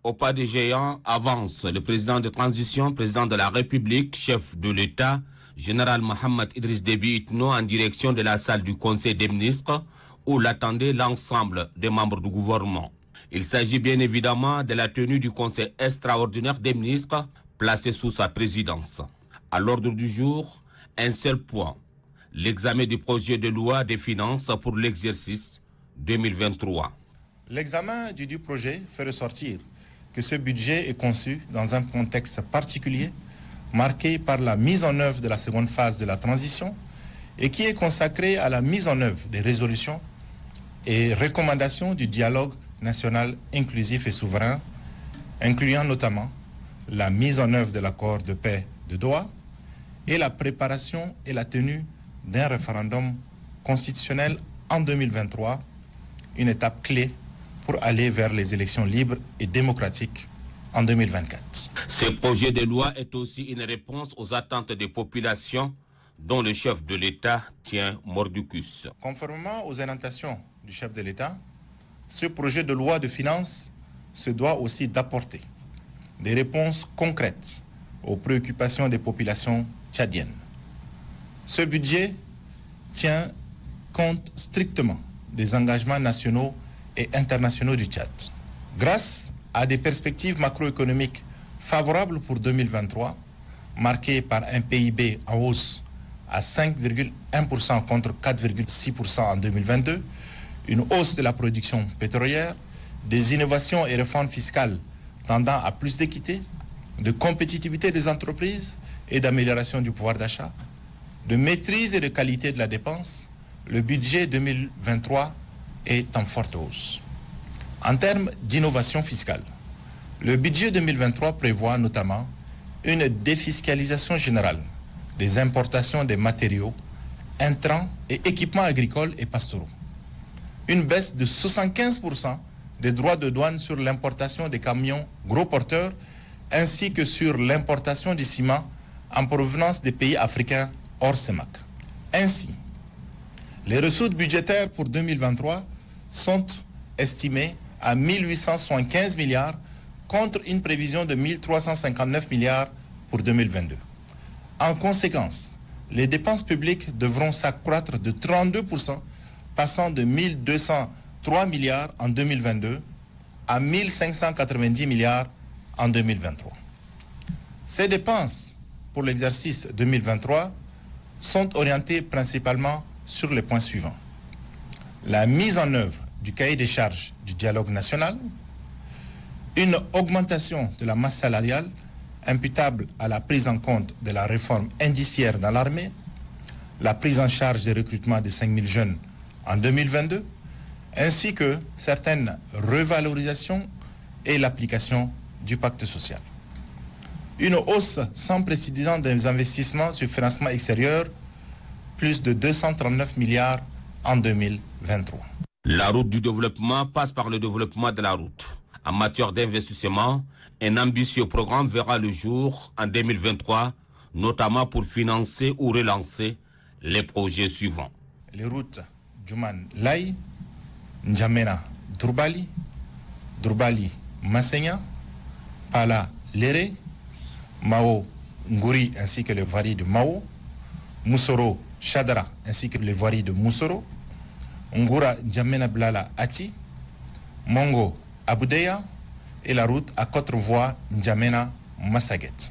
Au pas des géants avance le président de transition, président de la République, chef de l'État, général Mohamed Idriss Déby Itno, en direction de la salle du Conseil des ministres où l'attendait l'ensemble des membres du gouvernement. Il s'agit bien évidemment de la tenue du Conseil extraordinaire des ministres placé sous sa présidence. À l'ordre du jour, un seul point, l'examen du projet de loi des finances pour l'exercice 2023. L'examen du projet fait ressortir que ce budget est conçu dans un contexte particulier, marqué par la mise en œuvre de la seconde phase de la transition et qui est consacré à la mise en œuvre des résolutions et recommandations du dialogue national inclusif et souverain, incluant notamment la mise en œuvre de l'accord de paix de Doha et la préparation et la tenue d'un référendum constitutionnel en 2023, une étape clé pour aller vers les élections libres et démocratiques en 2024. Ce projet de loi est aussi une réponse aux attentes des populations dont le chef de l'État tient mordicus. Conformément aux orientations du chef de l'État, ce projet de loi de finances se doit aussi d'apporter des réponses concrètes aux préoccupations des populations tchadiennes. Ce budget tient compte strictement des engagements nationaux et internationaux du Tchad. Grâce à des perspectives macroéconomiques favorables pour 2023, marquées par un PIB en hausse à 5,1% contre 4,6% en 2022, une hausse de la production pétrolière, des innovations et réformes fiscales tendant à plus d'équité, de compétitivité des entreprises et d'amélioration du pouvoir d'achat, de maîtrise et de qualité de la dépense, le budget 2023 est en forte hausse. En termes d'innovation fiscale, le budget 2023 prévoit notamment une défiscalisation générale des importations des matériaux, intrants et équipements agricoles et pastoraux, une baisse de 75% des droits de douane sur l'importation des camions gros porteurs ainsi que sur l'importation du ciment en provenance des pays africains hors CEMAC. Ainsi, les ressources budgétaires pour 2023 sont estimées à 1875 milliards contre une prévision de 1359 milliards pour 2022. En conséquence, les dépenses publiques devront s'accroître de 32%, passant de 1203 milliards en 2022 à 1590 milliards en 2023. Ces dépenses pour l'exercice 2023 sont orientées principalement sur les points suivants. La mise en œuvre du cahier des charges du dialogue national, une augmentation de la masse salariale imputable à la prise en compte de la réforme indiciaire dans l'armée, la prise en charge des recrutements de 5000 jeunes en 2022, ainsi que certaines revalorisations et l'application du pacte social. Une hausse sans précédent des investissements sur financement extérieur, plus de 239 milliards en 2023. La route du développement passe par le développement de la route. En matière d'investissement, un ambitieux programme verra le jour en 2023, notamment pour financer ou relancer les projets suivants. Les routes Djouman-Laye, N'Djamena-Durbali, Durbali-Massegna, Pala-Léré, Mao-Ngouri ainsi que les voiries de Mao, Moussoro-Chadara ainsi que les voiries de Moussoro, Ngura N'Djamena-Blala Ati, Mongo Aboudeya et la route à 4 voies N'Djamena-Massaguet.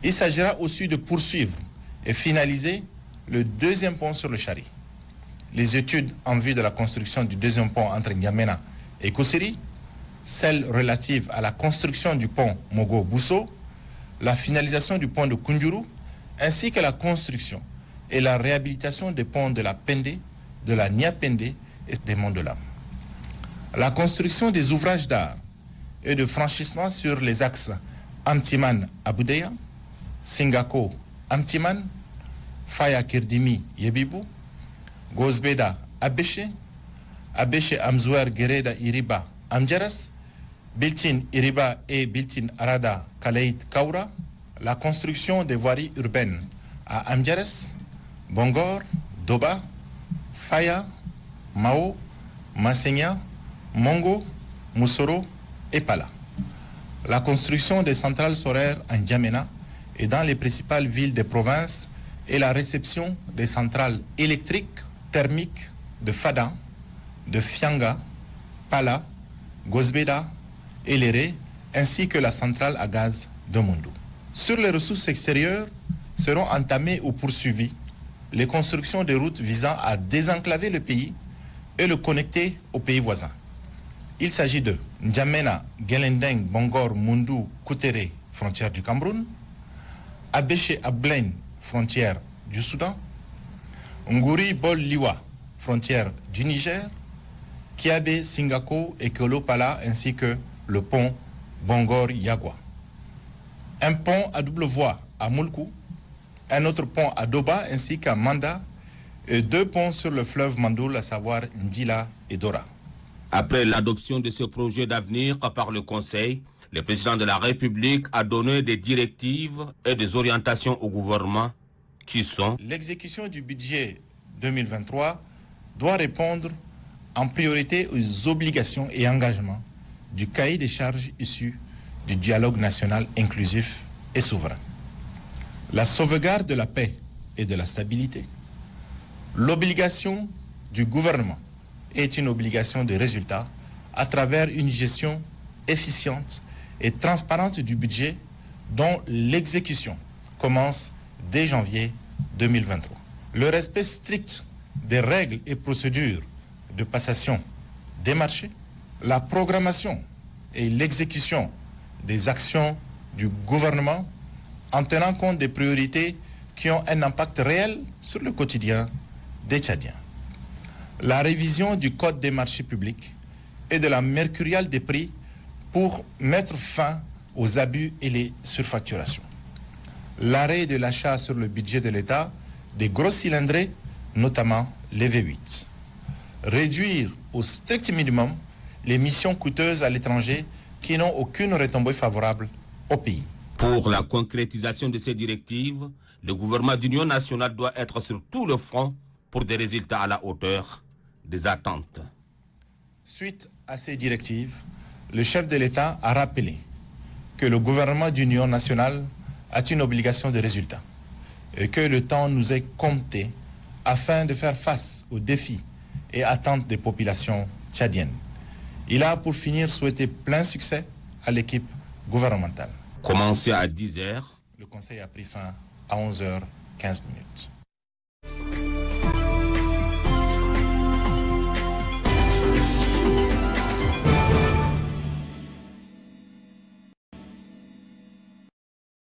Il s'agira aussi de poursuivre et finaliser le deuxième pont sur le Chari. Les études en vue de la construction du deuxième pont entre N'Djamena et Koussiri, celles relatives à la construction du pont Mogo-Bousso, la finalisation du pont de Kundjuru, ainsi que la construction et la réhabilitation des ponts de la Pende, de la Niapende et des Monts de l'Âme. La construction des ouvrages d'art et de franchissement sur les axes Amtiman-Aboudeya, Singako-Amtiman, Faya-Kirdimi-Yebibou, Gozbeda-Abéché, Abéché-Amzouer-Gereda-Iriba, Amdjaras, Biltin-Iriba et Biltin-Arada-Kalaït-Kaura, la construction des voiries urbaines à Amdjaras, Bongor, Doba, Faya, Mao, Massegna, Mongo, Moussoro et Pala. la construction des centrales solaires en N'Djamena et dans les principales villes des provinces et la réception des centrales électriques thermiques de Fada, de Fianga, Pala, Gozbeda et Léré, ainsi que la centrale à gaz de Moundou. Sur les ressources extérieures seront entamées ou poursuivies les constructions de routes visant à désenclaver le pays et le connecter aux pays voisins. Il s'agit de N'Djamena, Gelendeng, Bongor, Moundou, Koutere, frontière du Cameroun, Abéché, Ablain, frontière du Soudan, Nguri, Bol, Liwa, frontière du Niger, Kiabe, Singako et Kolopala, ainsi que le pont Bongor-Yagua. Un pont à double voie à Moulkou, un autre pont à Doba ainsi qu'à Manda et 2 ponts sur le fleuve Mandoul, à savoir Ndila et Dora. Après l'adoption de ce projet d'avenir par le Conseil, le président de la République a donné des directives et des orientations au gouvernement qui sont... L'exécution du budget 2023 doit répondre en priorité aux obligations et engagements du cahier des charges issu du dialogue national inclusif et souverain. La sauvegarde de la paix et de la stabilité. L'obligation du gouvernement est une obligation de résultat à travers une gestion efficiente et transparente du budget dont l'exécution commence dès janvier 2023. Le respect strict des règles et procédures de passation des marchés, la programmation et l'exécution des actions du gouvernement en tenant compte des priorités qui ont un impact réel sur le quotidien des Tchadiens. La révision du code des marchés publics et de la mercuriale des prix pour mettre fin aux abus et les surfacturations. L'arrêt de l'achat sur le budget de l'État des gros cylindrés, notamment les V8. Réduire au strict minimum les missions coûteuses à l'étranger qui n'ont aucune retombée favorable au pays. Pour la concrétisation de ces directives, le gouvernement d'union nationale doit être sur tout le front pour des résultats à la hauteur des attentes. Suite à ces directives, le chef de l'État a rappelé que le gouvernement d'union nationale a une obligation de résultat et que le temps nous est compté afin de faire face aux défis et attentes des populations tchadiennes. Il a pour finir souhaité plein succès à l'équipe gouvernementale. Commencé à 10h. Le conseil a pris fin à 11h15.